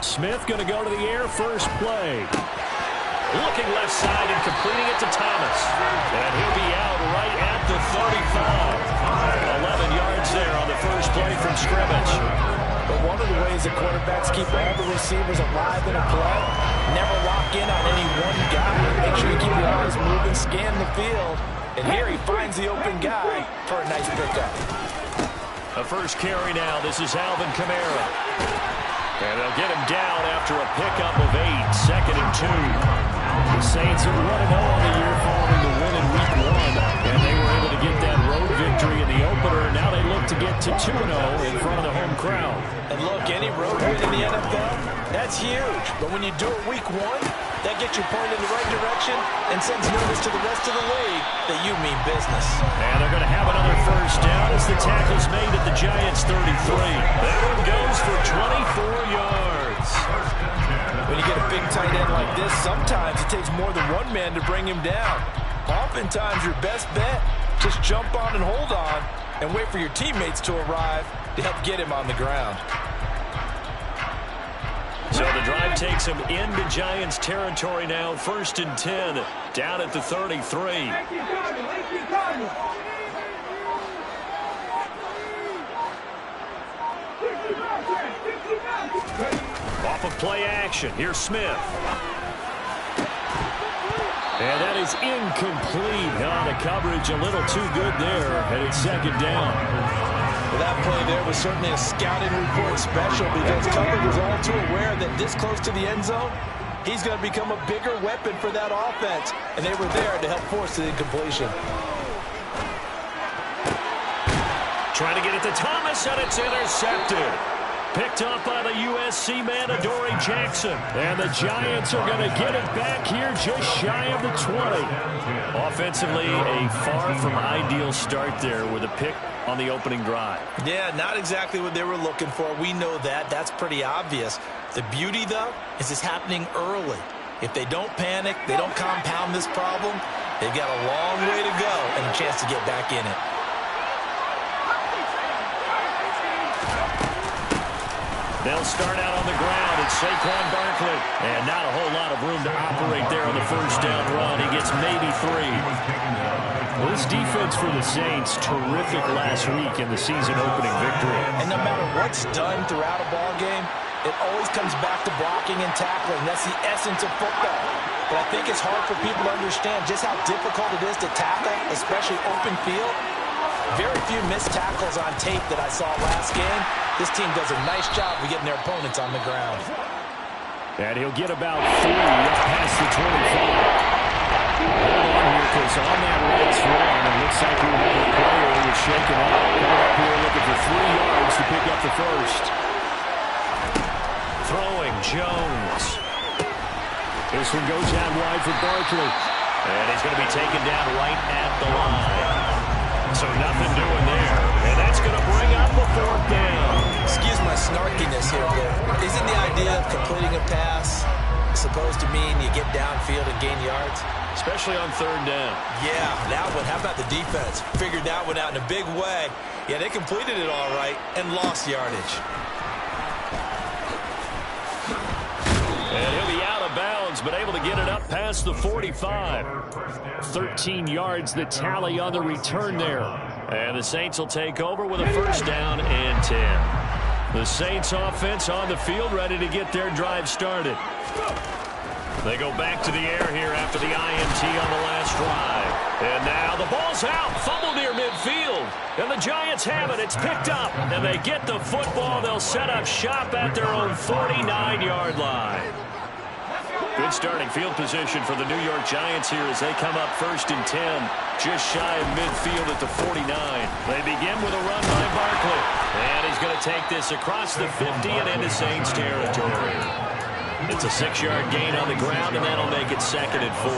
Smith going to go to the air first play. Looking left side and completing it to Thomas. And he'll be out right at the 35. 11 yards there on the first play from scrimmage. But one of the ways that quarterbacks keep all the receivers alive in a play, never lock in on any one guy. Make sure you keep your eyes moving, scan the field. And here he finds the open guy for a nice pickup. A first carry now. This is Alvin Kamara. And they'll get him down after a pickup of 8. Second and 2. The Saints are 1-0 on the year following the win in Week 1. And they were able to get that road victory in the opener. Now they look to get to 2-0 in front of the home crowd. And look, any road win in the NFL, that's huge. But when you do it Week 1, that gets you pointed in the right direction and sends notice to the rest of the league that you mean business. And they're going to have another first down as the tackle's made at the Giants' 33. That one goes for 24 yards. When you get a big tight end like this, sometimes it takes more than one man to bring him down. Oftentimes, your best bet, just jump on and hold on and wait for your teammates to arrive to help get him on the ground. So the drive takes him into Giants territory now. First and 10, down at the 33. Off of play action, here's Smith. And that is incomplete. The coverage a little too good there, and it's second down. Well, that play there was certainly a scouting report special because Cutler was all too aware that this close to the end zone, he's going to become a bigger weapon for that offense, and they were there to help force the incompletion. Trying to get it to Thomas, and it's intercepted. Picked up by the USC man, Adoree Jackson. And the Giants are going to get it back here just shy of the 20. Offensively, a far from ideal start there with a pick on the opening drive. Yeah, not exactly what they were looking for. We know that. That's pretty obvious. The beauty, though, is it's happening early. If they don't panic, they don't compound this problem, they've got a long way to go and a chance to get back in it. They'll start out on the ground. It's Saquon Barkley. And not a whole lot of room to operate there on the first down run. He gets maybe 3. Well, this defense for the Saints, terrific last week in the season opening victory. And no matter what's done throughout a ball game, it always comes back to blocking and tackling. That's the essence of football. But I think it's hard for people to understand just how difficult it is to tackle, especially open field. Very few missed tackles on tape that I saw last game. This team does a nice job of getting their opponents on the ground. And he'll get about 3 past the 25. Hold on here, because on that last run, it looks like we have a player who was shaken up. Coming up here looking for 3 yards to pick up the first. Throwing, Jones. This one goes out wide for Barkley. And he's going to be taken down right at the line. So nothing doing there. And that's going to bring up a 4th down. Excuse my snarkiness here, but isn't the idea of completing a pass supposed to mean you get downfield and gain yards? Especially on 3rd down. Yeah, that one. How about the defense? Figured that one out in a big way. Yeah, they completed it all right and lost yardage. And he'll be out of bounds, but able to get it up past the 45. 13 yards the tally on the return there. And the Saints will take over with a first down and 10. The Saints offense on the field ready to get their drive started. They go back to the air here after the INT on the last drive. And now the ball's out. Fumble near midfield. And the Giants have it. It's picked up. And they get the football. They'll set up shop at their own 49-yard line. Good starting field position for the New York Giants here as they come up 1st and 10. Just shy of midfield at the 49. They begin with a run by Barkley. And he's going to take this across the 50 and into Saints territory. It's a 6-yard gain on the ground, and that'll make it 2nd and 4.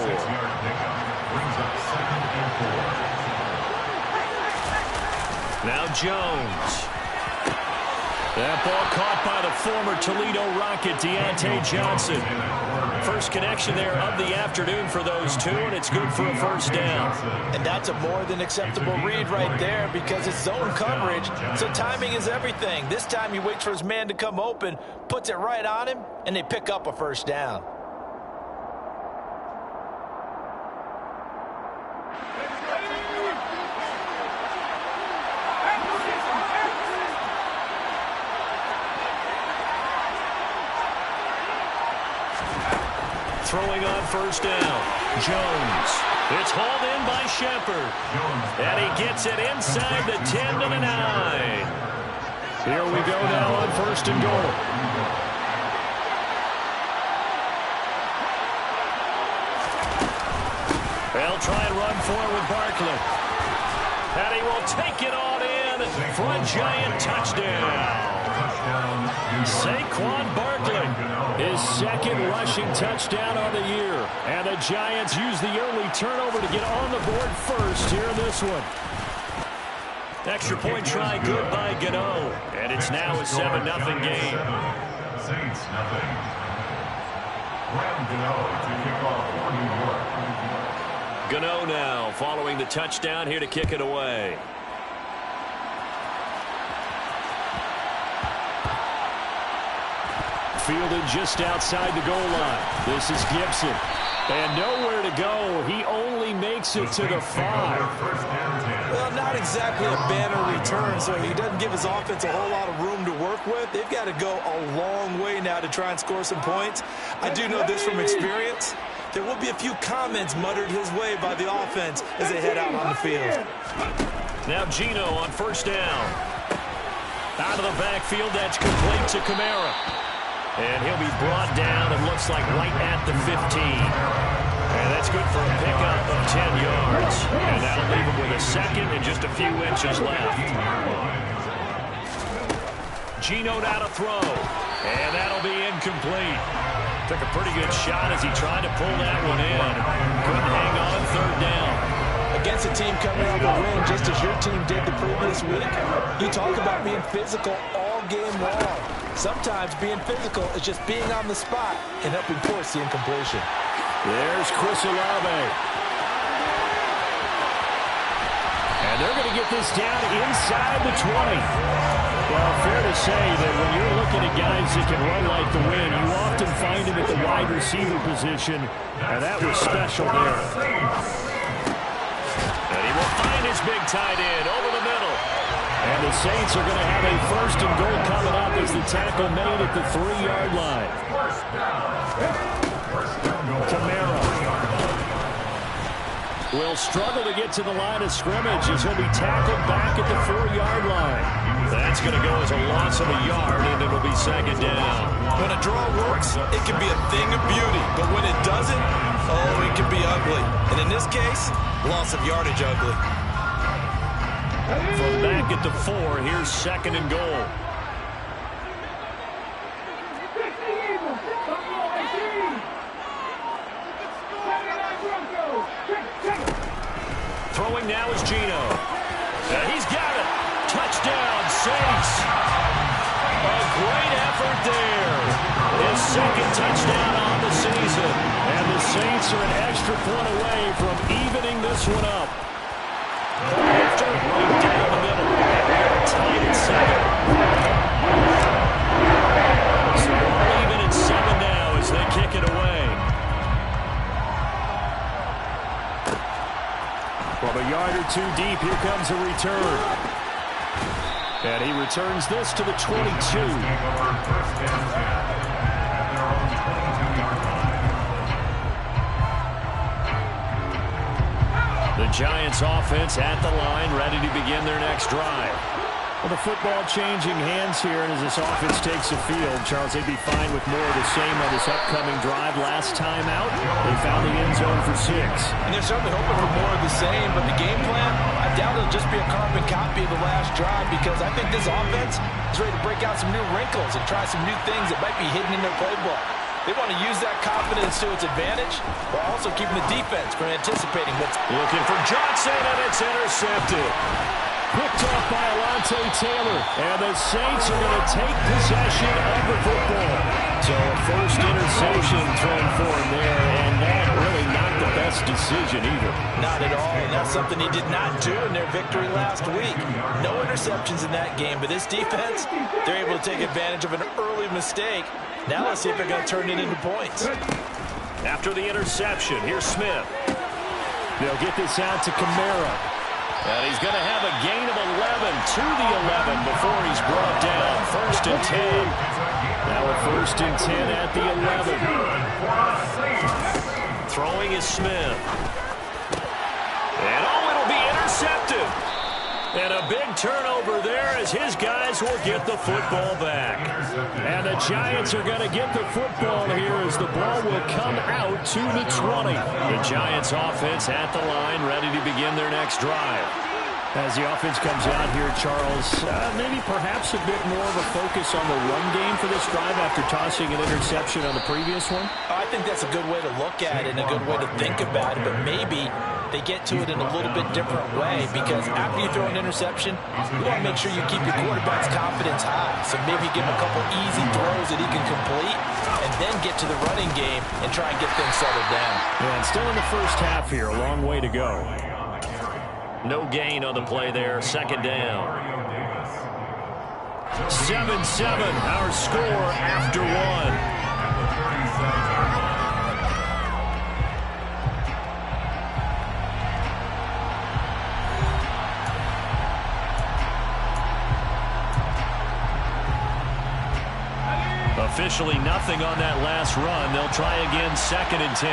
Now Jones. That ball caught by the former Toledo Rocket, Deontay Johnson. First connection there of the afternoon for those two, and it's good for a first down. And that's a more than acceptable read right there because it's zone coverage, so timing is everything. This time he waits for his man to come open, puts it right on him, and they pick up a first down. Throwing on first down, Jones. It's hauled in by Shepard. And he gets it inside the 10 to the 9. Here we go now on first and goal. They'll try and run forward with Barkley. And he will take it on in for a Giant touchdown. Saquon Barkley, his second rushing touchdown on the year. And the Giants use the early turnover to get on the board first here in this one. Extra point try good by Gano. And it's now a 7-0 game. Saints, nothing. To kick off for New York. Gano now following the touchdown here to kick it away. Fielded just outside the goal line. This is Gibson. And nowhere to go. He only makes it to the 5. Well, not exactly a banner return, so he doesn't give his offense a whole lot of room to work with. They've got to go a long way now to try and score some points. I do know this from experience. There will be a few comments muttered his way by the offense as they head out on the field. Now Gino on first down. Out of the backfield, that's complete to Kamara. And he'll be brought down, it looks like right at the 15. And that's good for a pickup of 10 yards. And that'll leave him with a second and just a few inches left. Gino now to throw. And that'll be incomplete. Took a pretty good shot as he tried to pull that one in. Couldn't hang on third down. Against a team coming out of the win, just as your team did the previous week, you talk about being physical all game long. Sometimes being physical is just being on the spot and helping force the incompletion. There's Chris Olave. And they're going to get this down inside the 20. Well, fair to say that when you're looking at guys that can run like the wind, you often find him at the wide receiver position, and that was special there. And he will find his big tight end over the middle. And the Saints are going to have a first and goal coming up as the tackle made at the 3-yard line. Kamara will struggle to get to the line of scrimmage as he'll be tackled back at the 4-yard line. That's going to go as a loss of a yard, and it'll be second down. When a draw works, it can be a thing of beauty. But when it doesn't, oh, it can be ugly. And in this case, loss of yardage ugly. From back at the 4, here's second and goal. Throwing now is Gino. He's got it. Touchdown, Saints. A great effort there. His second touchdown on the season. And the Saints are an extra point away from evening this one up. After right down the middle. Tied at 7. So we're even at 7 now as they kick it away. From a yard or two deep, here comes a return. And he returns this to the 22. The Giants offense at the line, ready to begin their next drive. Well, the football changing hands here, and as this offense takes the field, Charles, they'd be fine with more of the same on this upcoming drive. Last time out, they found the end zone for 6. And they're certainly hoping for more of the same, but the game plan, I doubt it'll just be a carbon copy of the last drive because I think this offense is ready to break out some new wrinkles and try some new things that might be hidden in their playbook. They want to use that confidence to its advantage while also keeping the defense from anticipating what's... Looking for Johnson, and it's intercepted. Picked off by Alontae Taylor. And the Saints are going to take possession of the football. So a first interception thrown for him there, and that really not the best decision either. Not at all, and that's something he did not do in their victory last week. No interceptions in that game, but this defense, they're able to take advantage of an early mistake. Now let's see if they're going to turn it into points. After the interception, here's Smith. They'll get this out to Kamara. And he's going to have a gain of 11 to the 11 before he's brought down. First and 10. Now a first and 10 at the 11. Throwing is Smith. And it'll be intercepted. And a big turnover there as his guys will get the football back. And the Giants are going to get the football here as the ball will come out to the 20. The Giants offense at the line, ready to begin their next drive. As the offense comes out here, Charles, maybe perhaps a bit more of a focus on the run game for this drive after tossing an interception on the previous one? I think that's a good way to look at it and a good way to think about it, but maybe they get to it in a little bit different way, because after you throw an interception, you want to make sure you keep your quarterback's confidence high. So maybe give him a couple easy throws that he can complete and then get to the running game and try and get things settled down. Yeah, and still in the first half here, a long way to go. No gain on the play there, second down. 7-7, our score after one. Officially nothing on that last run. They'll try again, second and 10.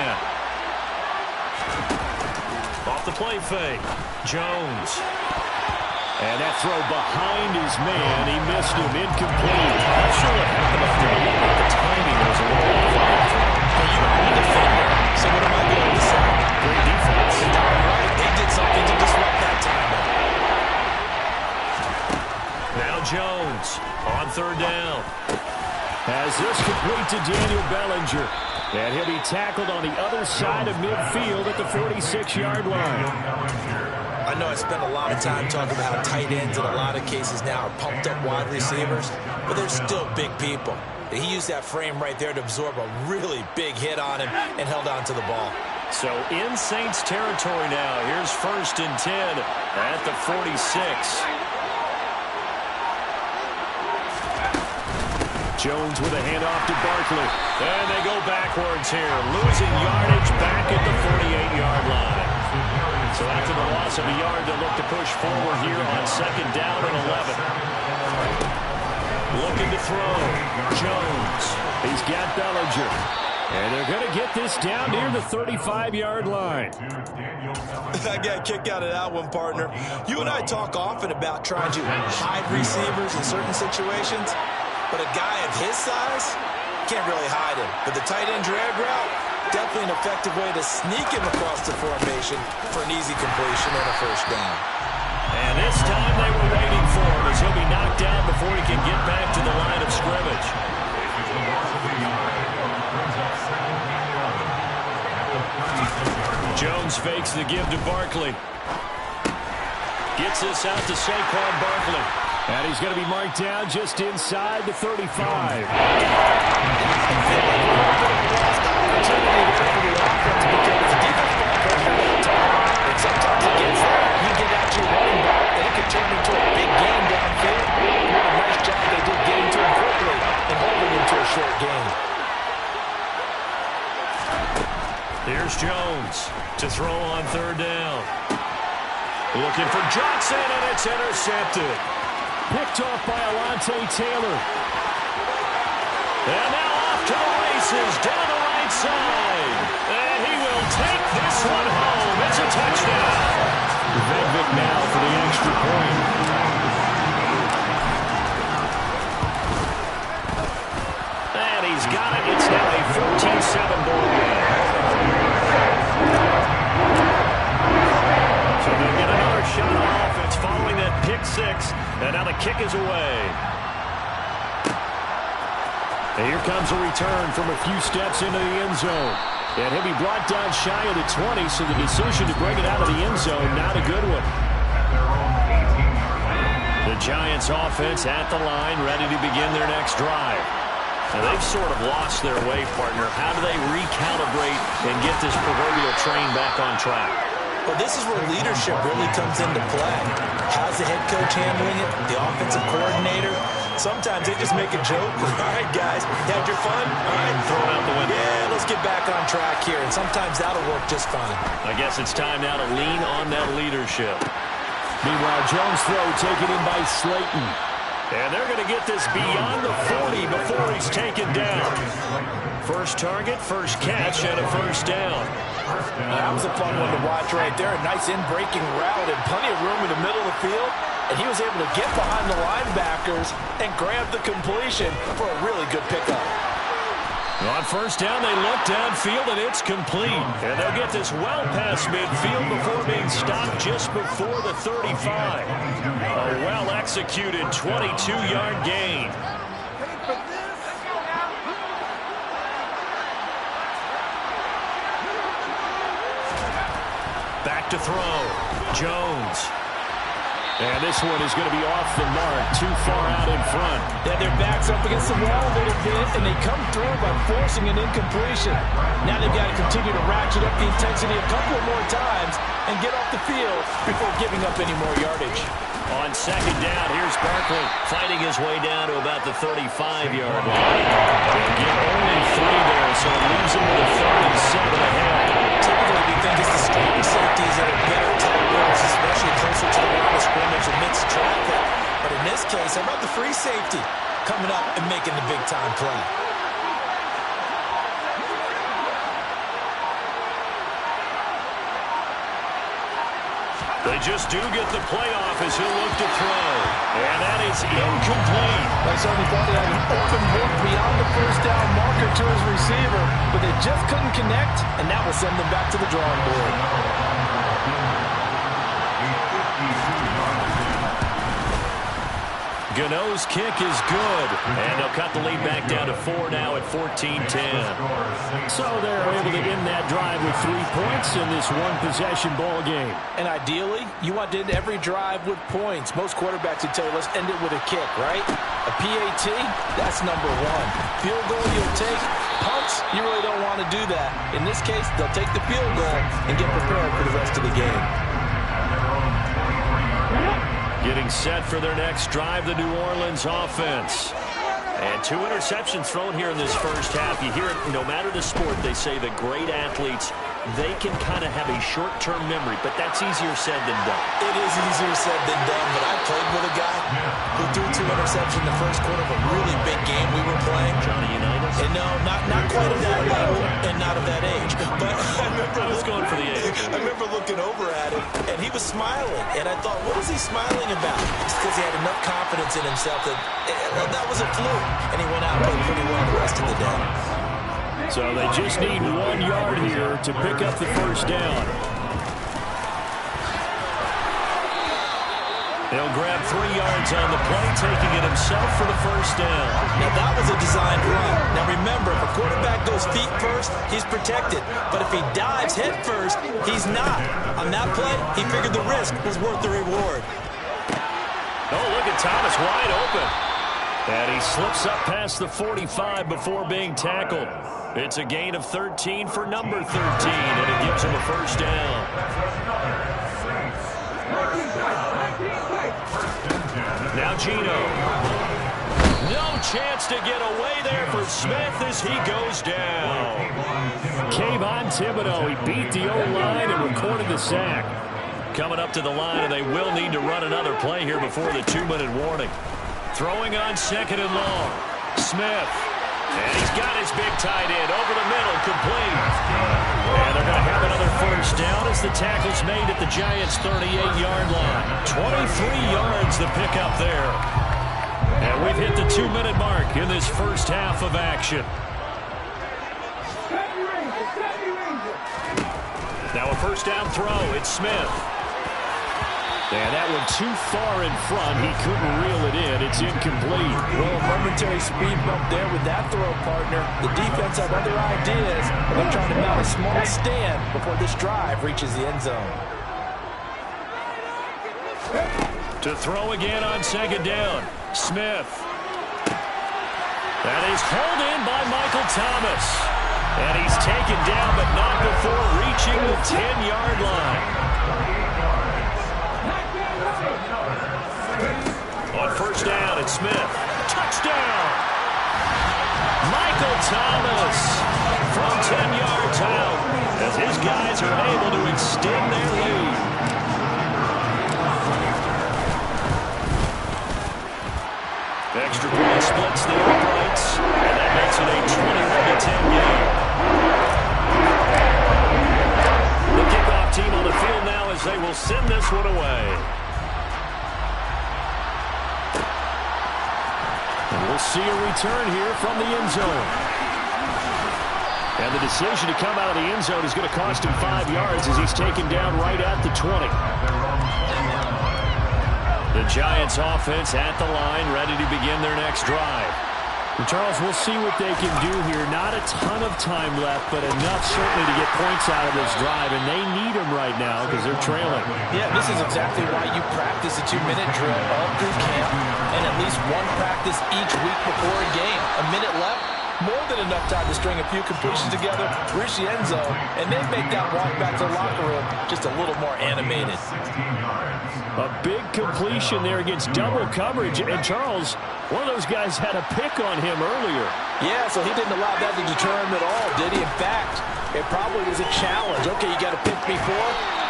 Off the play fake. Jones. And that throw behind his man. He missed him. Incomplete. Not sure what happened up there. The timing was a little off. But you don't need a defender. So what am I going to say? Great defense. All right. They did something to disrupt that timing. Now Jones on third down. As this complete to Daniel Bellinger. And he'll be tackled on the other side of midfield at the 46-yard line. I know I spent a lot of time talking about how tight ends in a lot of cases now are pumped up wide receivers, but they're still big people. He used that frame right there to absorb a really big hit on him and held on to the ball. So in Saints territory now. Here's first and 10 at the 46. Jones with a handoff to Barkley. And they go backwards here. Losing yardage back at the 48-yard line. So after the loss of a yard, they'll look to push forward here on second down and 11. Looking to throw. Jones. He's got Bellinger. And they're going to get this down near the 35-yard line. I got a kick out of that one, partner. You and I talk often about trying to hide receivers in certain situations. But a guy of his size, can't really hide him. But the tight end drag route, definitely an effective way to sneak him across the formation for an easy completion and a first down. And this time they were waiting for him as he'll be knocked down before he can get back to the line of scrimmage. Jones fakes the give to Barkley. Gets this out to Saquon Barkley. And he's going to be marked down just inside the 35. Sometimes against that, you get out your running back, and it could turn into a big game downfield. What a nice job they did getting to him quickly and holding him to a short game. Here's Jones to throw on third down. Looking for Johnson, and it's intercepted. Picked off by Alontae Taylor. And now off to the races down the right side. And he will take this one home. It's a touchdown. Vedvik now for the extra point. And he's got it. It's now a 14-7 ball game. So they get another shot on offense following that pick six. And now the kick is away. And here comes a return from a few steps into the end zone. And he'll be brought down shy of the 20, so the decision to bring it out of the end zone, not a good one. Giants offense at the line, ready to begin their next drive. Now, they've sort of lost their way, partner. How do they recalibrate and get this proverbial train back on track? Well, this is where leadership really comes into play. How's the head coach handling it? The offensive coordinator? Sometimes they just make a joke. All right, guys, you had your fun? All right, throw it out the window. Yeah, let's get back on track here. And sometimes that'll work just fine. I guess it's time now to lean on that leadership. Meanwhile, Jones' throw taken in by Slayton. And they're going to get this beyond the 40 before he's taken down. First target, first catch, and a first down. That was a fun one to watch right there. A nice in-breaking route and plenty of room in the middle of the field. And he was able to get behind the linebackers and grab the completion for a really good pickup. On first down, they look downfield, and it's complete. And they'll get this well past midfield before being stopped just before the 35. A well-executed 22-yard gain. Back to throw. Jones. And this one is going to be off the mark, too far out in front. Yeah, their back's up against the wall a little bit, and they come through by forcing an incompletion. Now they've got to continue to ratchet up the intensity a couple more times and get off the field before giving up any more yardage. On second down, here's Barkley fighting his way down to about the 35-yard line. They'll get only 3 there, so it leaves him with a 37 ahead. Typically, we think it's the strong safeties that are better tackles, especially closer to the line of scrimmage amidst traffic. But in this case, how about the free safety coming up and making the big-time play? They just do get the playoff as he'll look to throw. And that is incomplete. I certainly thought he had an open look beyond the first down marker to his receiver, but they just couldn't connect, and that will send them back to the drawing board. Gano's kick is good. And they'll cut the lead back down to 4 now at 14-10. So they're able to end that drive with 3 points in this one-possession ball game. And ideally, you want to end every drive with points. Most quarterbacks would tell you, let's end it with a kick, right? A PAT, that's number 1. Field goal you'll take. Punts, you really don't want to do that. In this case, they'll take the field goal and get prepared for the rest of the game. Getting set for their next drive, the New Orleans offense. And 2 interceptions thrown here in this first half. You hear it, no matter the sport, they say the great athletes, they can kind of have a short-term memory, but that's easier said than done. It is easier said than done, but I played with a guy who threw 2 interceptions in the first quarter of a really big game we were playing. Johnny Unitas? And no, not quite at that level and not of that age. But I was going for the age. I remember looking over at him, and he was smiling. And I thought, what is he smiling about? It's because he had enough confidence in himself that that was a fluke. And he went out and played pretty well the rest of the day. So they just need 1 yard here to pick up the first down. He'll grab 3 yards on the play, taking it himself for the first down. Now, that was a designed run. Now, remember, if a quarterback goes feet first, he's protected. But if he dives head first, he's not. On that play, he figured the risk was worth the reward. Oh, look at Thomas wide open. And he slips up past the 45 before being tackled. It's a gain of 13 for number 13, and it gives him a first down. Now Gino. No chance to get away there for Smith as he goes down. Kayvon Thibodeau, he beat the O-line and recorded the sack. Coming up to the line, and they will need to run another play here before the 2-minute warning. Throwing on second and long. Smith. And he's got his big tight end over the middle, complete. And they're going to have another first down as the tackle's made at the Giants' 38-yard line. 23 yards to pick up there. And we've hit the 2-minute mark in this first half of action. Now a first down throw. It's Smith. And that one too far in front. He couldn't reel it in. It's incomplete. Well, a momentary speed bump there with that throw, partner. The defense have other ideas. They're trying to mount a small stand before this drive reaches the end zone. To throw again on second down. Smith. That is hauled in by Michael Thomas. And he's taken down, but not before reaching the 10-yard line. On first down, it's Smith. Touchdown! Michael Thomas from 10 yards out as his guys are able to extend their lead. Extra point splits the uprights, and that makes it a 21-10 game. The kickoff team on the field now as they will send this one away. And we'll see a return here from the end zone. And the decision to come out of the end zone is going to cost him 5 yards as he's taken down right at the 20. The Giants offense at the line, ready to begin their next drive. And Charles, we'll see what they can do here. Not a ton of time left, but enough certainly to get points out of this drive, and they need them right now because they're trailing. Yeah, this is exactly why you practice a 2-minute drill all through camp and at least one practice each week before a game. A minute left, more than enough time to string a few completions together, reach the end zone, and then make that walk back to the locker room just a little more animated. A big completion there against double coverage. And Charles, one of those guys had a pick on him earlier. Yeah, so he didn't allow that to deter him at all, did he? In fact, it probably was a challenge. Okay, you got to pick me for?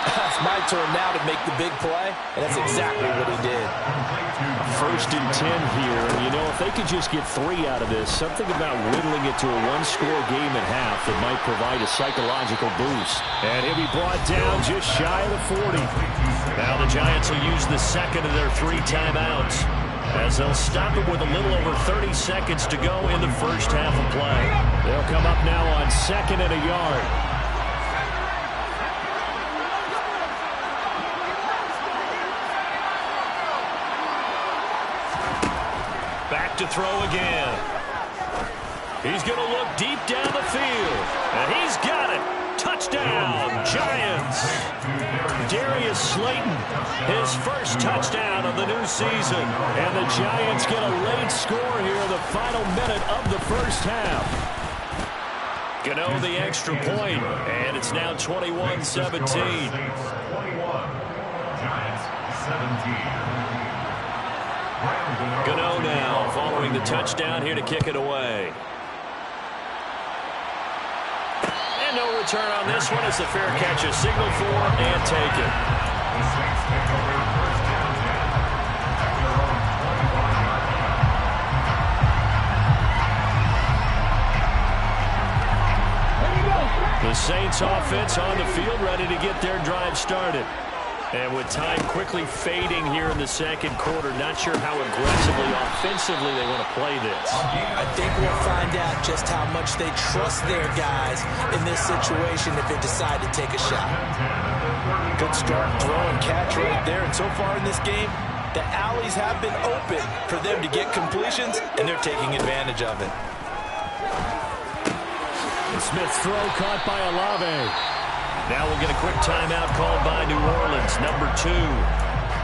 It's my turn now to make the big play, and that's exactly what he did. First and 10 here. You know, if they could just get 3 out of this, something about whittling it to a one-score game at half that might provide a psychological boost. And he'll be brought down just shy of the 40. Now the Giants will use the second of their 3 timeouts as they'll stop it with a little over 30 seconds to go in the first half of play. They'll come up now on 2nd and a yard. Back to throw again. He's going to look deep down the field. And he's got it. Touchdown, Giants. Darius Slayton, his first touchdown of the new season. And the Giants get a late score here in the final minute of the first half. Gano the extra point, and it's now 21-17. 21, Giants 17. Gano now following the touchdown here to kick it away. And no return on this one as the fair catch is signaled for and taken. The Saints take over first down at their own 21 line. The Saints offense on the field ready to get their drive started. And with time quickly fading here in the second quarter, not sure how aggressively, offensively they want to play this. I think we'll find out just how much they trust their guys in this situation if they decide to take a shot. Good start, throw and catch right there. And so far in this game, the alleys have been open for them to get completions, and they're taking advantage of it. Smith's throw caught by Olave. Now we'll get a quick timeout called by New Orleans, number 2,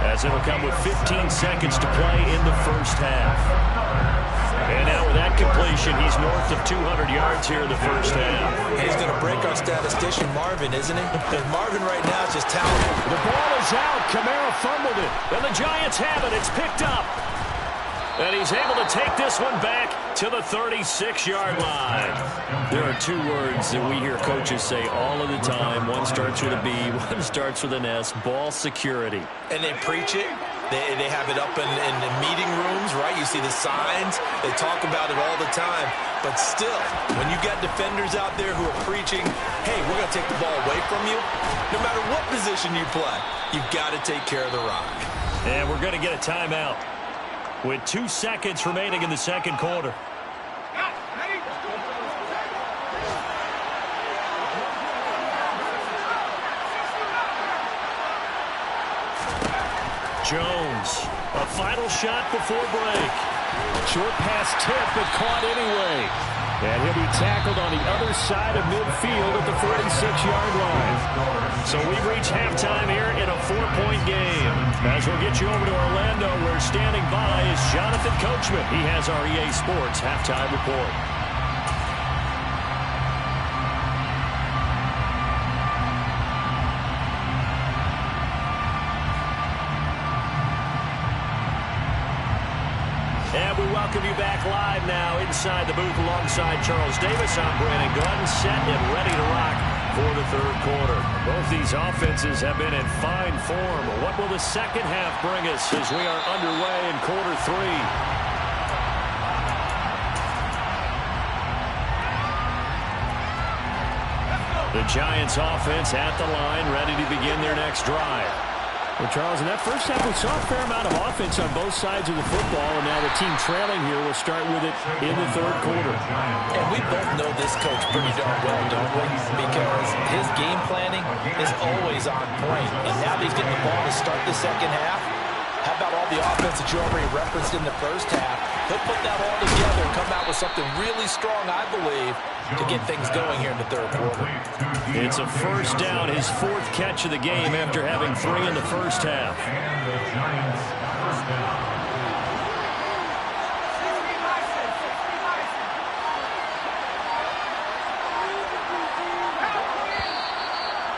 as it'll come with 15 seconds to play in the first half. And now with that completion, he's north of 200 yards here in the first half. He's going to break our statistician Marvin, isn't he? And Marvin right now is just talented. The ball is out. Kamara fumbled it. And the Giants have it. It's picked up. And he's able to take this one back to the 36-yard line. There are 2 words that we hear coaches say all of the time. One starts with a B, one starts with an S, ball security. And they preach it. They have it up in the meeting rooms, right? You see the signs. They talk about it all the time. But still, when you got defenders out there who are preaching, hey, we're going to take the ball away from you, no matter what position you play, you've got to take care of the rock. And we're going to get a timeout with 2 seconds remaining in the second quarter. Jones, a final shot before break. Short pass tip, but caught anyway. And he'll be tackled on the other side of midfield at the 46-yard line. So we've reached halftime here in a 4-point game. As we'll get you over to Orlando, where standing by is Jonathan Coachman. He has our EA Sports halftime report. And we welcome you back live now inside the booth alongside Charles Davis. I'm Brandon Glenn, set and ready to rock for the third quarter. Both these offenses have been in fine form. What will the second half bring us as we are underway in quarter three? The Giants offense at the line, ready to begin their next drive. Well, Charles, in that first half, we saw a fair amount of offense on both sides of the football, and now the team trailing here will start with it in the third quarter. And we both know this coach pretty darn well, don't we? Because his game planning is always on point. And now that he's getting the ball to start the second half, how about all the offense that you already referenced in the first half? He'll put that all together and come out with something really strong, I believe, to get things going here in the third quarter. It's a first down, his fourth catch of the game after having 3 in the first half. And the Giants first down.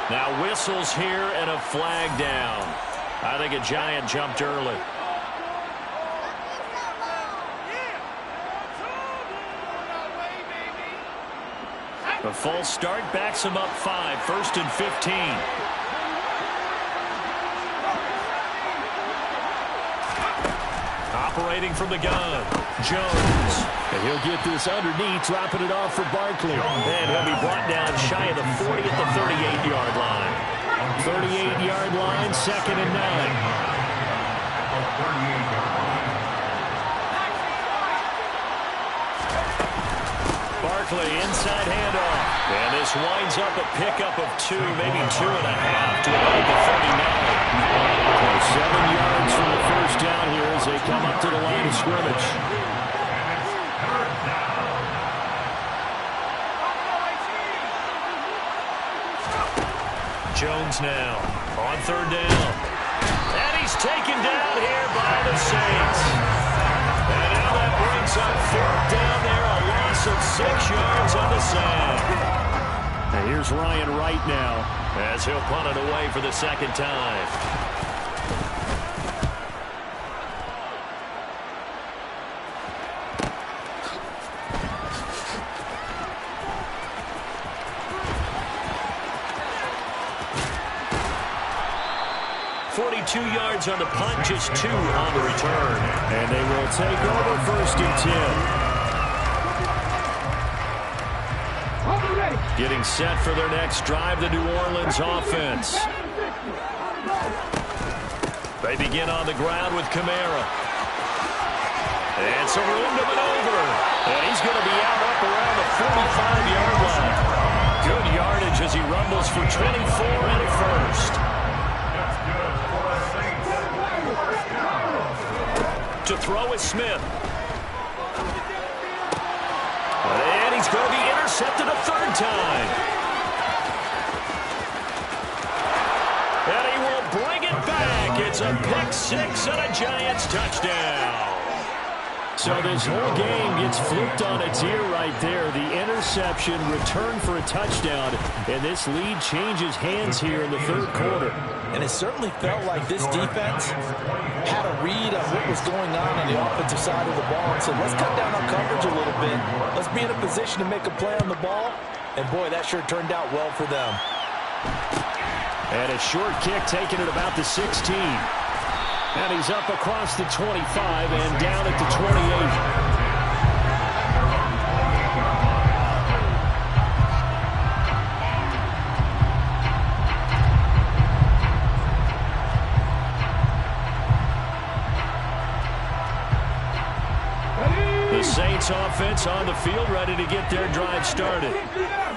Now whistles here and a flag down. I think a Giant jumped early. A false start backs him up 5, 1st and 15. Operating from the gun, Jones. And he'll get this underneath, dropping it off for Barkley. And he'll be brought down shy of the 40 at the 38-yard line. 38-yard line, 2nd and 9. Barkley, inside handoff. And this winds up a pickup of 2, maybe 2.5 to about the 39. 7 yards from the first down here as they come up to the line of scrimmage. Jones now on 3rd down. And he's taken down here by the Saints. And now that brings up 4th down there, a loss of 6 yards on the sack. And here's Ryan Wright now as he'll punt it away for the second time. Yards on the punt, just 2 on the return. And they will take over 1st and 10. Getting set for their next drive, the New Orleans offense. They begin on the ground with Kamara. And some room to maneuver. And he's going to be out up around the 45-yard line. Good yardage as he rumbles for 24 and a first. To throw is Smith. And he's going to be intercepted a 3rd time. And he will bring it back. It's a pick 6 and a Giants touchdown. So this whole game gets flipped on its ear right there. The interception, return for a touchdown, and this lead changes hands here in the third quarter. And it certainly felt like this defense had a read on what was going on the offensive side of the ball and said, let's cut down on coverage a little bit. Let's be in a position to make a play on the ball. And, boy, that sure turned out well for them. And a short kick taken at about the 16. And he's up across the 25 and down at the 28. The Saints offense on the field ready to get their drive started.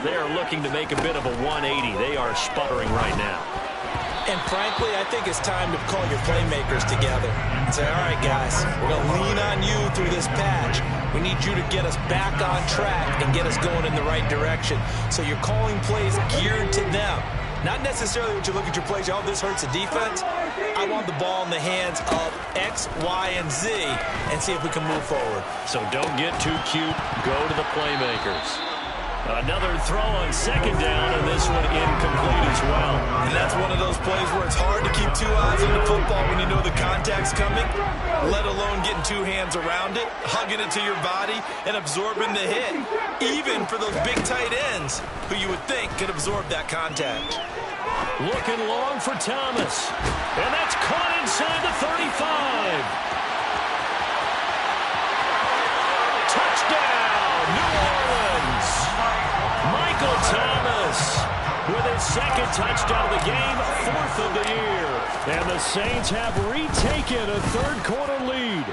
They are looking to make a bit of a 180. They are sputtering right now. And frankly, I think it's time to call your playmakers together and say, all right, guys, we're going to lean on you through this patch. We need you to get us back on track and get us going in the right direction. So you're calling plays geared to them. Not necessarily what you look at your plays, oh, this hurts the defense. I want the ball in the hands of X, Y, and Z and see if we can move forward. So don't get too cute. Go to the playmakers. Another throw on second down, and this one incomplete as well. And that's one of those plays where it's hard to keep two eyes on the football when you know the contact's coming, let alone getting two hands around it, hugging it to your body, and absorbing the hit, even for those big tight ends who you would think could absorb that contact. Looking long for Thomas, and that's caught inside the 35. Touchdown, New Orleans! Michael Thomas with his second touchdown of the game, fourth of the year. And the Saints have retaken a third-quarter lead.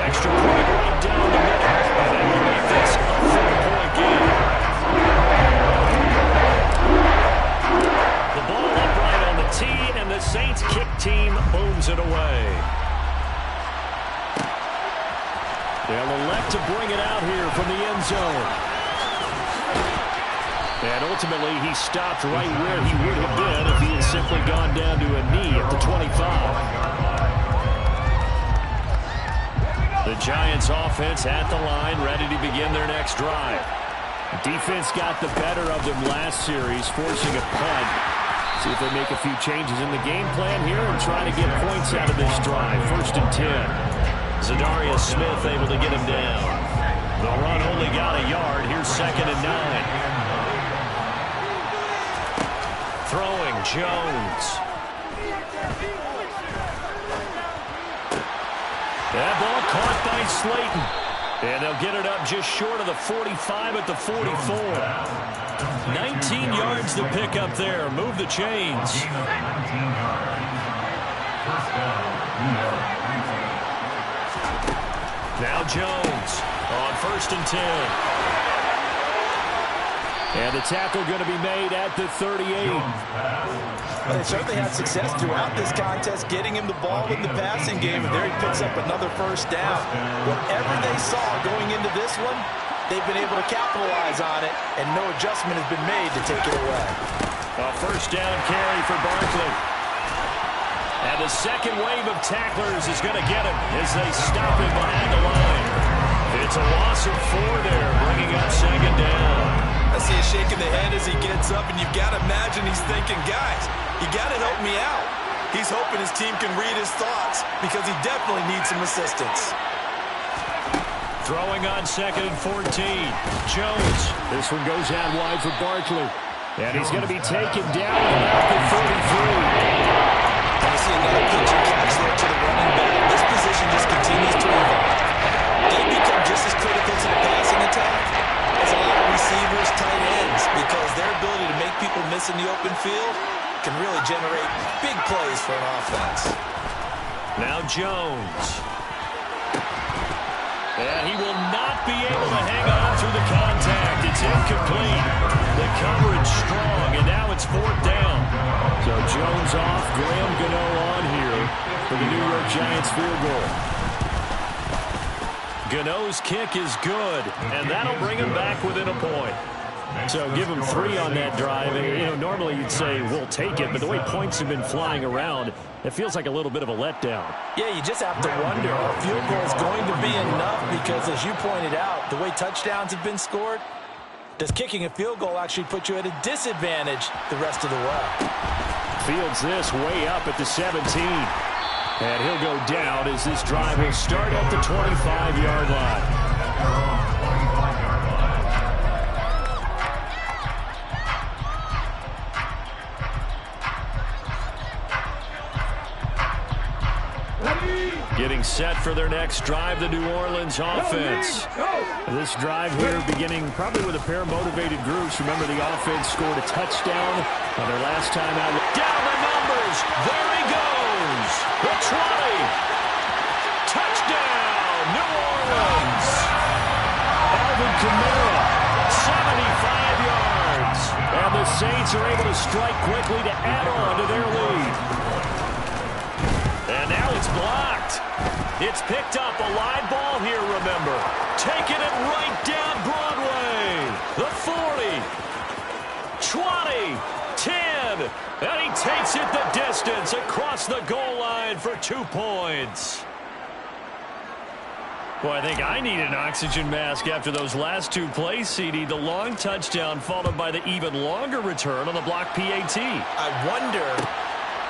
Extra point right down the middle, and they will make this a 4-point game. The ball upright on the tee, and the Saints kick team booms it away. They'll elect to bring it out here from the end zone. And ultimately, he stopped right where he would have been if he had simply gone down to a knee at the 25. The Giants offense at the line, ready to begin their next drive. Defense got the better of them last series, forcing a punt. See if they make a few changes in the game plan here and try to get points out of this drive. 1st and 10. Zadarius Smith able to get him down. The run only got a yard. Here's 2nd and 9. Throwing, Jones. That ball caught by Slayton. And they'll get it up just short of the 45 at the 44. 19 yards to pick up there. Move the chains. Now Jones on 1st and 10. And the tackle going to be made at the 38. Well, they certainly had success throughout this contest, getting him the ball in the passing game, and there he picks up another 1st down. Whatever they saw going into this one, they've been able to capitalize on it, and no adjustment has been made to take it away. A 1st down carry for Barkley. And the second wave of tacklers is going to get him as they stop him behind the line. It's a loss of 4 there, bringing up 2nd down. I see him shaking the head as he gets up, and you've got to imagine he's thinking, guys, you got to help me out. He's hoping his team can read his thoughts because he definitely needs some assistance. Throwing on 2nd and 14. Jones. This one goes out wide for Barkley. And he's going to be taken down at the 43. I see another pitch and catch there to the running back. This position just continues to evolve. They become just as critical to the passing attack as a lot of receivers, tight ends, because their ability to make people miss in the open field can really generate big plays for an offense. Now Jones. And he will not be able to hang on through the contact. It's incomplete. The coverage strong, and now it's 4th down. So Jones off, Graham Gano on here for the New York Giants field goal. Gano's kick is good, and that'll bring him back within a point. So give him 3 on that drive. You know, normally you'd say we'll take it, but the way points have been flying around, it feels like a little bit of a letdown. Yeah, you just have to wonder, a field goal is going to be enough because, as you pointed out, the way touchdowns have been scored, does kicking a field goal actually put you at a disadvantage the rest of the way? Fields this way up at the 17. And he'll go down as this drive will start at the 25-yard line. Getting set for their next drive, the New Orleans offense. This drive here beginning probably with a pair of motivated groups. Remember, the offense scored a touchdown on their last time out. Down the numbers. There he goes. The 20. Touchdown, New Orleans. Alvin Kamara, 75 yards. And the the Saints are able to strike quickly to add on to their lead. And now it's blocked. It's picked up. A live ball here, remember. Taking it right down Broadway. The 40. 20. 10. And he takes it the distance across the goal line for 2 points. Well, I think I need an oxygen mask after those last 2 plays, CD. The long touchdown followed by the even longer return on the block PAT. I wonder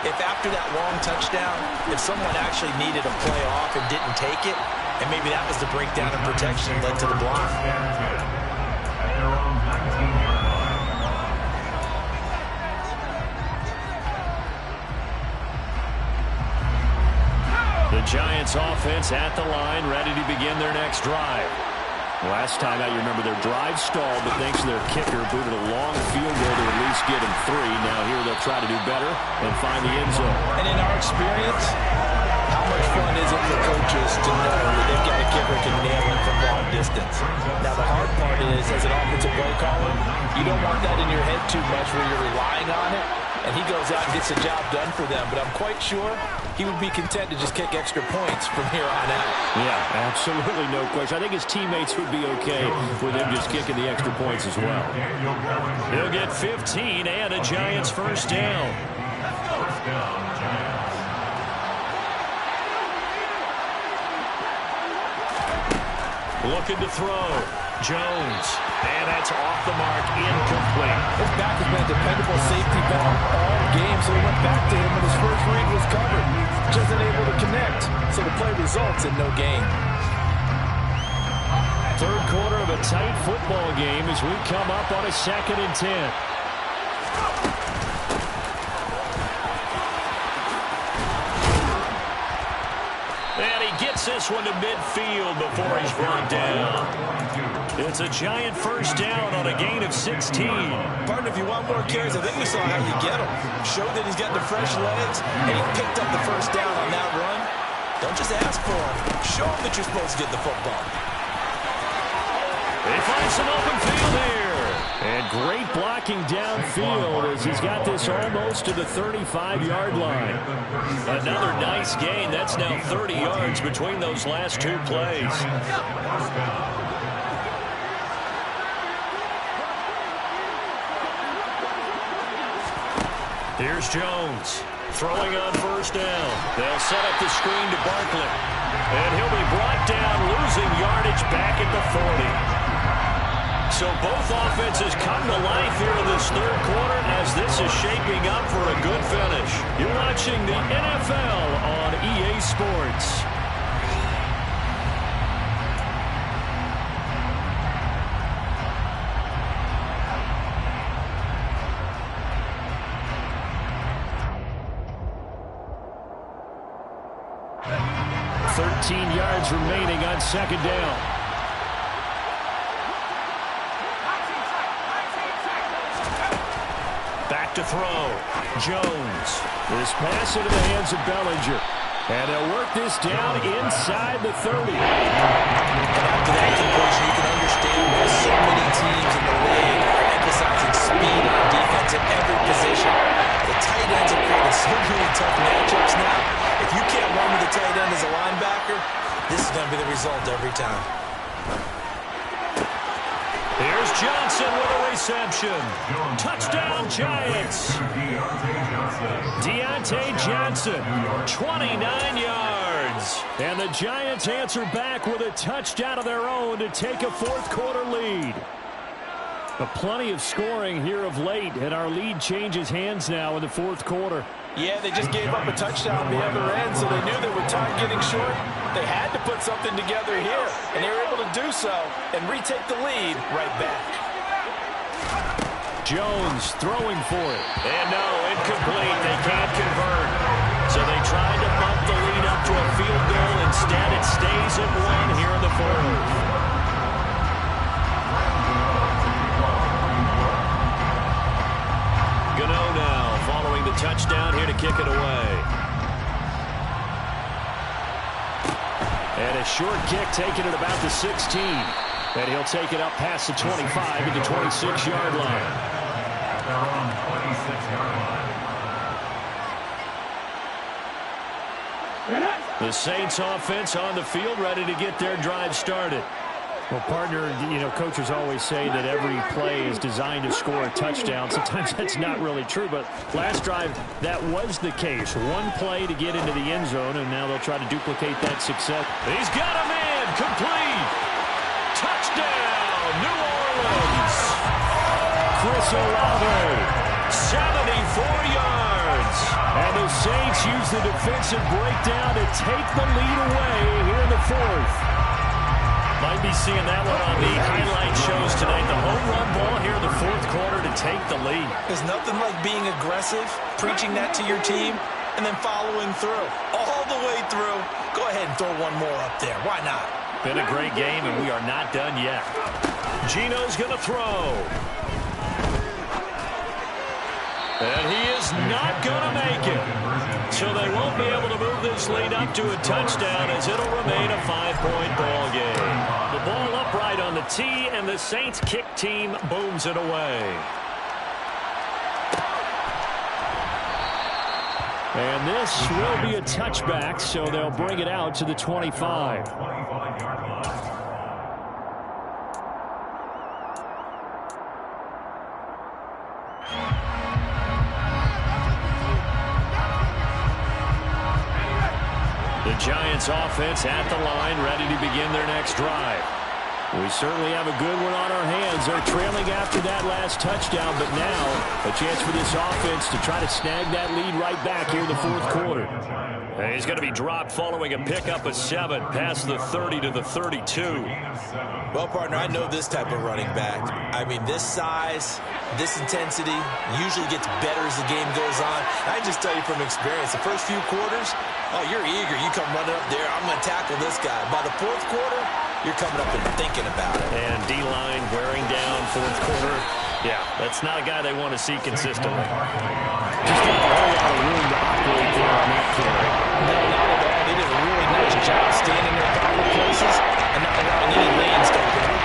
if after that long touchdown, if someone actually needed a play off and didn't take it, and maybe that was the breakdown in protection that led to the block. The Giants offense at the line, ready to begin their next drive. Last time out, you remember their drive stalled, but thanks to their kicker, booted a long field goal to at least get him 3. Now here they'll try to do better and find the end zone. And in our experience, how much fun is it for coaches to know that they've got a kicker can nail it from long distance? Now the hard part is, as an offensive play caller, you don't want that in your head too much where you're relying on it, and he goes out and gets the job done for them. But I'm quite sure he would be content to just kick extra points from here on out. Yeah, absolutely no question. I think his teammates would be okay with him just kicking the extra points as well. He'll get 15 and a Giants first down. Looking to throw. Jones. And that's off the mark. Incomplete. His back has been a dependable safety valve all game, so he went back to him when his first read was covered. Just unable to connect, so the play results in no gain. Third quarter of a tight football game as we come up on a 2nd and 10. And he gets this one to midfield before he's brought down. It's a Giant first down on a gain of 16. Partner, if you want more carries, I think we saw how you get them. Showed that he's got the fresh legs, and he picked up the first down on that run. Don't just ask for him. Show him that you're supposed to get the football. They find some open field here. And great blocking downfield as he's got this almost to the 35-yard line. Another nice gain. That's now 30 yards between those last 2 plays. Here's Jones. Throwing on first down. They'll set up the screen to Barkley. And he'll be brought down, losing yardage back at the 40. So both offenses come to life here in this third quarter as this is shaping up for a good finish. You're watching the NFL on EA Sports. Yards remaining on 2nd down. Back to throw. Jones. This pass into the hands of Bellinger. And they'll work this down inside the 30. After that completion, you can understand why so many teams in the league are emphasizing speed on defense at every position. The tight ends have created so many tough matchups now. If you can't run with the tight end as a linebacker, this is going to be the result every time. Here's Johnson with a reception. Touchdown, Giants. Deontay Johnson, 29 yards. And the Giants answer back with a touchdown of their own to take a 4th quarter lead. But plenty of scoring here of late, and our lead changes hands now in the 4th quarter. Yeah, they just gave up a touchdown on the other end, so they knew that with time getting short, they had to put something together here, and they were able to do so and retake the lead right back. Jones throwing for it. And no, incomplete. They can't convert. So they tried to bump the lead up to a field goal. Instead, it stays at 1 here in the 4th. Gano now following the touchdown here to kick it away. And a short kick taken at about the 16. And he'll take it up past the 25 at the 26-yard line. their own 26-yard line. The Saints offense on the field, ready to get their drive started. Well, partner, coaches always say that every play is designed to score a touchdown. Sometimes that's not really true, but last drive, that was the case. One play to get into the end zone, and now they'll try to duplicate that success. He's got a man, complete. Touchdown, New Orleans. Chris Olave, 74 yards. And the Saints use the defensive breakdown to take the lead away here in the fourth. Might be seeing that one on the highlight shows tonight. The home run ball here in the fourth quarter to take the lead. There's nothing like being aggressive, preaching that to your team, and then following through. All the way through. Go ahead and throw one more up there. Why not? Been a great game, and we are not done yet. Gino's going to throw. And he is not going to make it. So they won't be able to move this lead up to a touchdown as it'll remain a 5-point ball game. The ball upright on the tee, and the Saints kick team booms it away. And this will be a touchback, so they'll bring it out to the 25. 25-yard line. The Giants offense at the line, ready to begin their next drive. We certainly have a good one on our hands. They're trailing after that last touchdown, but now a chance for this offense to try to snag that lead right back here in the fourth quarter. And he's going to be dropped following a pickup of 7 past the 30 to the 32. Well, partner, I know this type of running back. I mean, this size, this intensity usually gets better as the game goes on. I just tell you from experience, the first few quarters, oh, you're eager. You come running up there, I'm going to tackle this guy. By the fourth quarter, you're coming up and thinking about it. And D-line wearing down fourth quarter. Yeah, that's not a guy they want to see consistently. Just a whole lot of room to operate there on that carry. No, not at all. They did a really nice job staying in their proper places and not allowing any lanes to open up.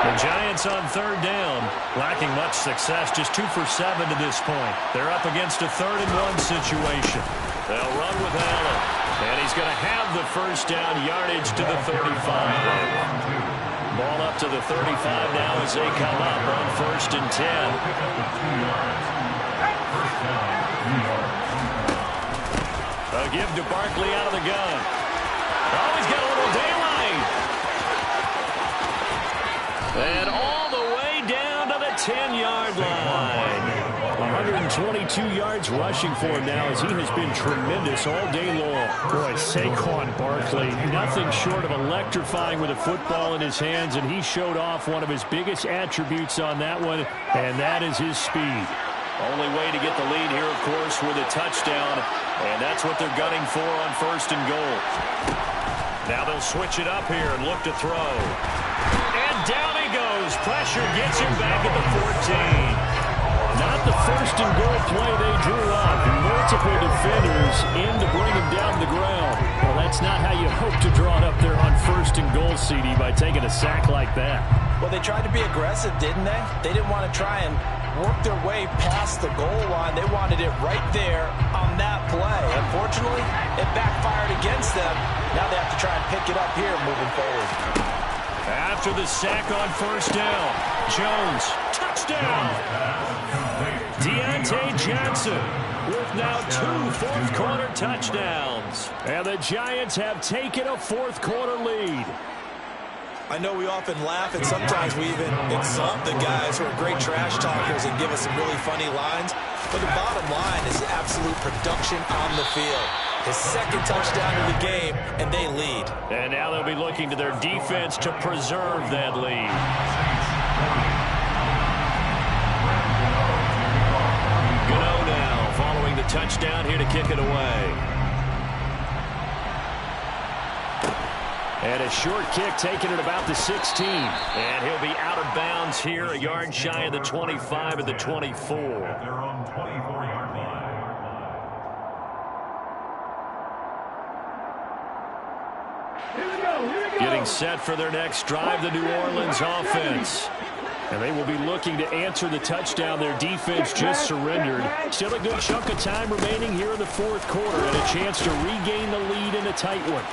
The Giants on third down, lacking much success, just 2 for 7 to this point. They're up against a 3rd-and-1 situation. They'll run with Allen, and he's going to have the first down, yardage to the 35. Ball up to the 35 now as they come up on 1st and 10. A give to Barkley out of the gun. Oh, he's got a little daylight. And all the way down to the 10-yard line. 122 yards rushing for him now as he has been tremendous all day long. Boy, Saquon Barkley, nothing short of electrifying with a football in his hands, and he showed off one of his biggest attributes on that one, and that is his speed. Only way to get the lead here, of course, with a touchdown, and that's what they're gunning for on 1st and goal. Now they'll switch it up here and look to throw. And down he goes. Pressure gets him back at the 14. Not the 1st and goal play they drew up. Multiple defenders in to bring him down to the ground. Well, that's not how you hope to draw it up there on 1st and goal, CD, by taking a sack like that. Well, they tried to be aggressive, didn't they? They didn't want to try and work their way past the goal line. They wanted it right there on that play. Unfortunately, it backfired against them. Now they have to try and pick it up here moving forward. After the sack on 1st down, Jones, touchdown! Deontay Johnson with now 2 fourth-quarter touchdowns. And the Giants have taken a fourth-quarter lead. I know we often laugh, and sometimes we even insult the guys who are great trash talkers and give us some really funny lines. But the bottom line is absolute production on the field. His 2nd touchdown of the game, and they lead. And now they'll be looking to their defense to preserve that lead. Gano now following the touchdown here to kick it away. And a short kick taken at about the 16. And he'll be out of bounds here, a yard shy of the 25 and the 24. Their own 24-yard line. Here we go. Getting set for their next drive, the New Orleans offense. And they will be looking to answer the touchdown their defense just surrendered. Still a good chunk of time remaining here in the fourth quarter and a chance to regain the lead in a tight one.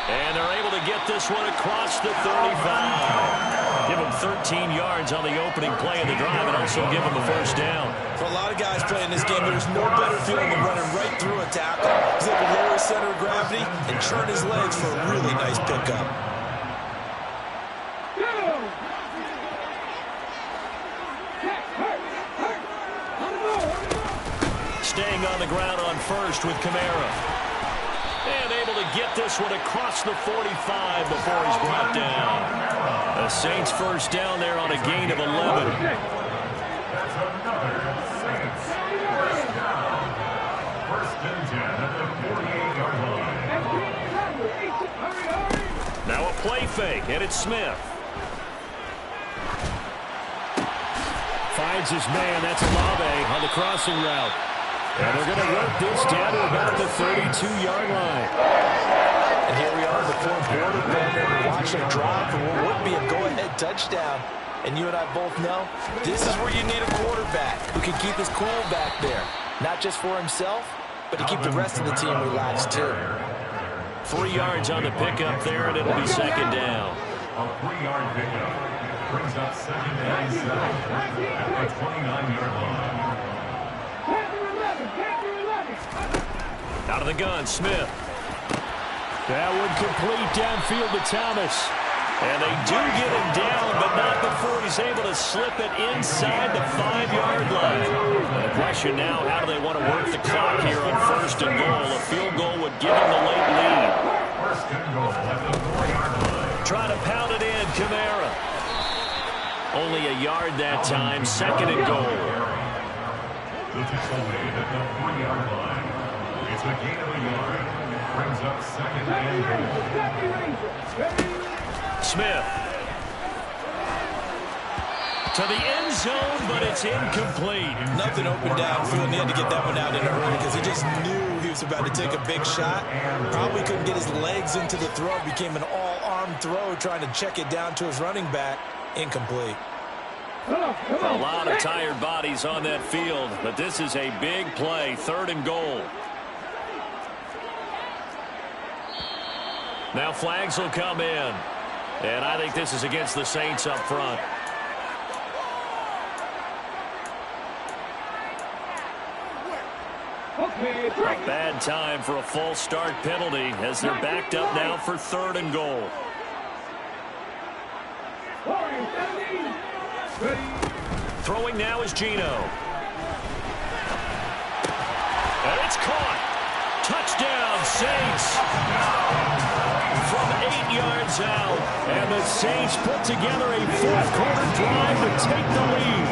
And they're able to get this one across the 35. Give them 13 yards on the opening play of the drive and also give them a first down. For a lot of guys playing this game, there's no better feeling than running right through a tackle. He's able to lower his center of gravity and turn his legs for a really nice pickup. Staying on the ground on first with Kamara. And able to get this one across the 45 before he's brought down. The Saints first down there on a gain of 11. That's another Saints first down. First and 10 at the 48-yard line. Now a play fake, and it's Smith. Finds his man, that's Olave on the crossing route. And they're going to work this down to about the 32-yard line. And here we are in the fourth quarter, and watching a drive for what would be a go-ahead touchdown. And you and I both know this is where you need a quarterback who can keep his cool back there. Not just for himself, but to keep the rest of the team relaxed too. 3 yards on the pickup there, and it'll be second down. A 3-yard pickup brings up second and 7 at the 29-yard line. Out of the gun, Smith. That one complete downfield to Thomas. And they do get him down, but not before he's able to slip it inside the 5-yard line. And the question now, how do they want to work the clock here on first and goal? A field goal would give them the late lead. First and goal at the 4-yard line. Try to pound it in, Kamara. Only a yard that time, second and goal. The pistol made at the 3-yard line. It's a gain of a yard. Brings up second and goal. Smith. To the end zone, but it's incomplete. Nothing open downfield, and he had to get that one out in a hurry because he just knew he was about to take a big shot. Probably couldn't get his legs into the throw. Became an all-arm throw, trying to check it down to his running back. Incomplete. A lot of tired bodies on that field, but this is a big play, third and goal. Now flags will come in, and I think this is against the Saints up front. A bad time for a false start penalty as they're backed up now for third and goal. Throwing now is Geno. And it's caught. Touchdown, Saints. From 8 yards out. And the Saints put together a fourth quarter drive to take the lead.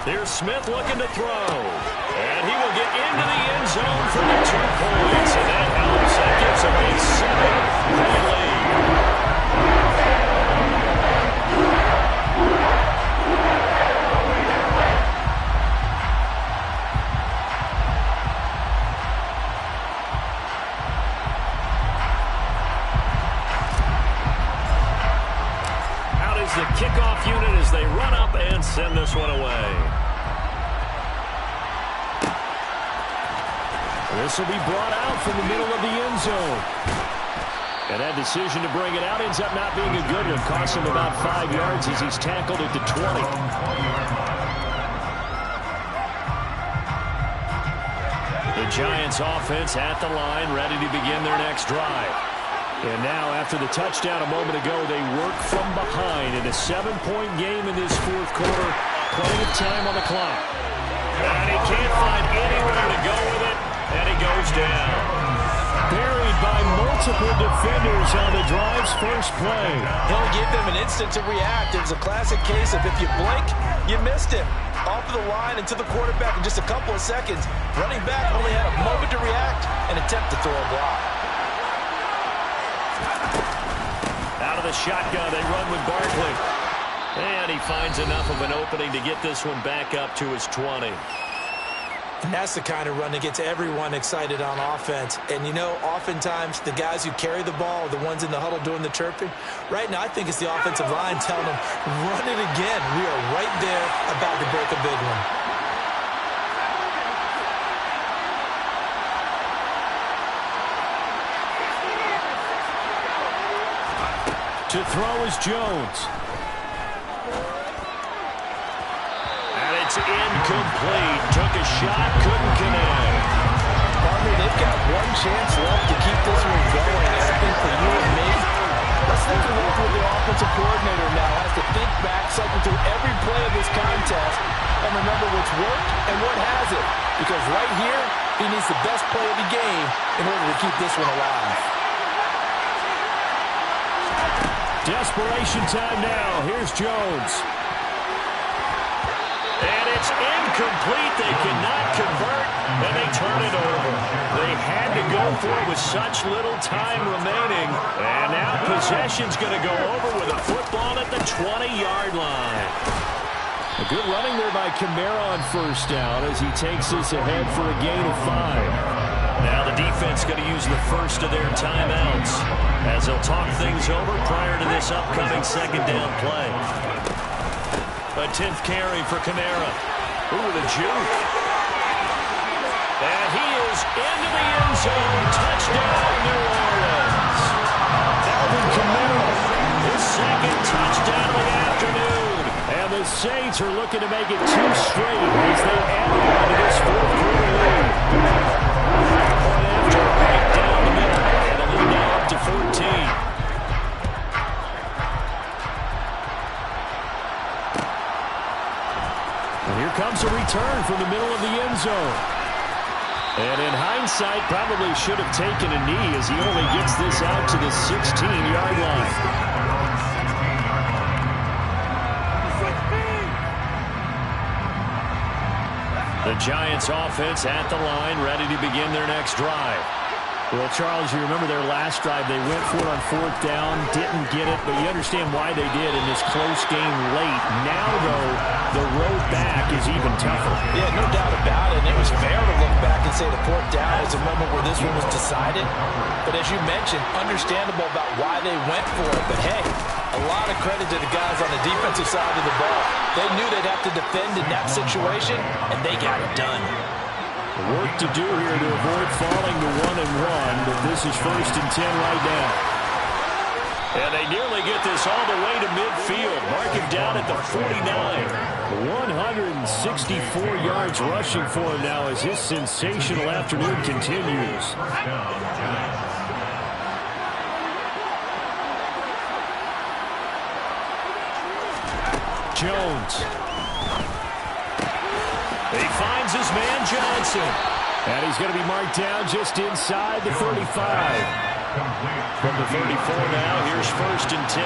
Here's Smith looking to throw. And he will get into the end zone for the 2 points. And that helps. That gives a big 7-point lead. Out is the kickoff unit as they run up and send this one away. This will be brought out from the middle of the end zone. And that decision to bring it out ends up not being a good one. Costs him about 5 yards as he's tackled at the 20. The Giants offense at the line, ready to begin their next drive. And now, after the touchdown a moment ago, they work from behind in a 7-point game in this fourth quarter. Plenty of time on the clock. And he can't find anywhere to go with it, and he goes down. Buried by multiple defenders on the drive's first play. He only gave them an instant to react. It was a classic case of if you blink, you missed him. Off of the line and to the quarterback in just a couple of seconds. Running back only had a moment to react and attempt to throw a block. Out of the shotgun, they run with Barkley. And he finds enough of an opening to get this one back up to his 20. And that's the kind of run that gets everyone excited on offense. And, you know, oftentimes the guys who carry the ball are the ones in the huddle doing the chirping. Right now, I think it's the offensive line telling them, run it again. We are right there about to break a big one. To throw is Jones. And it's incomplete. Took a shot, couldn't connect. Partner, they've got one chance left to keep this one going. And I think for you and me, let's think of what the offensive coordinator now has to think back, cycle through every play of this contest, and remember what's worked and what hasn't. Because right here, he needs the best play of the game in order to keep this one alive. Desperation time now. Here's Jones. And it's incomplete. They cannot convert, and they turn it over. They had to go for it with such little time remaining. And now possession's going to go over with a football at the 20-yard line. A good running there by Kamara on first down as he takes this ahead for a gain of 5. Now the defense going to use the first of their timeouts as they'll talk things over prior to this upcoming second down play. A 10th carry for Kamara. Ooh, the juke. And he is into the end zone. Touchdown, New Orleans. Alvin Kamara, his second touchdown of the afternoon. And the Saints are looking to make it 2 straight as they add on to this fourth-quarter lead. Point after right down the middle. And the lead now up to 14. And here comes a return from the middle of the end zone. And in hindsight, probably should have taken a knee as he only gets this out to the 16-yard line. The Giants offense at the line, ready to begin their next drive. Well, Charles, you remember their last drive. They went for it on 4th down, didn't get it, but you understand why they did in this close game late. Now, though, the road back is even tougher. Yeah, no doubt about it. And it was fair to look back and say the 4th down is a moment where this one was decided. But as you mentioned, understandable about why they went for it. But, hey, a lot of credit to the guys on the defensive side of the ball. They knew they'd have to defend in that situation, and they got it done. Work to do here to avoid falling to 1-1, but this is 1st and 10 right now. And they nearly get this all the way to midfield. Mark him down at the 49. 164 yards rushing for him now as his sensational afternoon continues. Jones. He finds his man Johnson. And he's going to be marked down just inside the 35. From the 34 now, here's 1st and 10.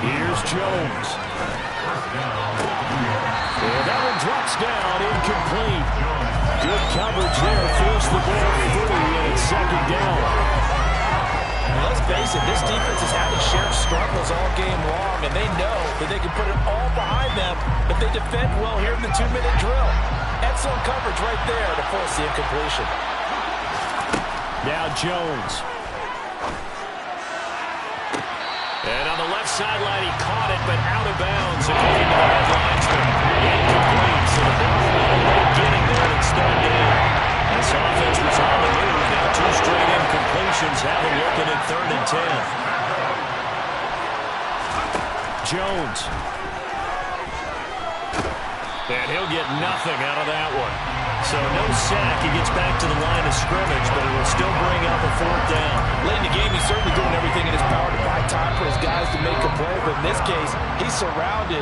Here's Jones. And that one drops down, incomplete. Good coverage there, forced the ball free, and it's 2nd down. Let's face it, this defense has had its share of struggles all game long, and they know that they can put it all behind them if they defend well here in the 2-minute drill. Excellent coverage right there to force the incompletion. Now Jones. And on the left sideline, he caught it, but out of bounds, according to the red linesman. Incomplete, so the ball getting there, and it's 3rd down. This offense was on the move. Now 2 straight incompletions have them looking at 3rd and 10. Jones. And he'll get nothing out of that one. So no sack. He gets back to the line of scrimmage, but it will still bring up a 4th down. Late in the game, he's certainly doing everything in his power to buy time for his guys to make a play, but in this case, he's surrounded.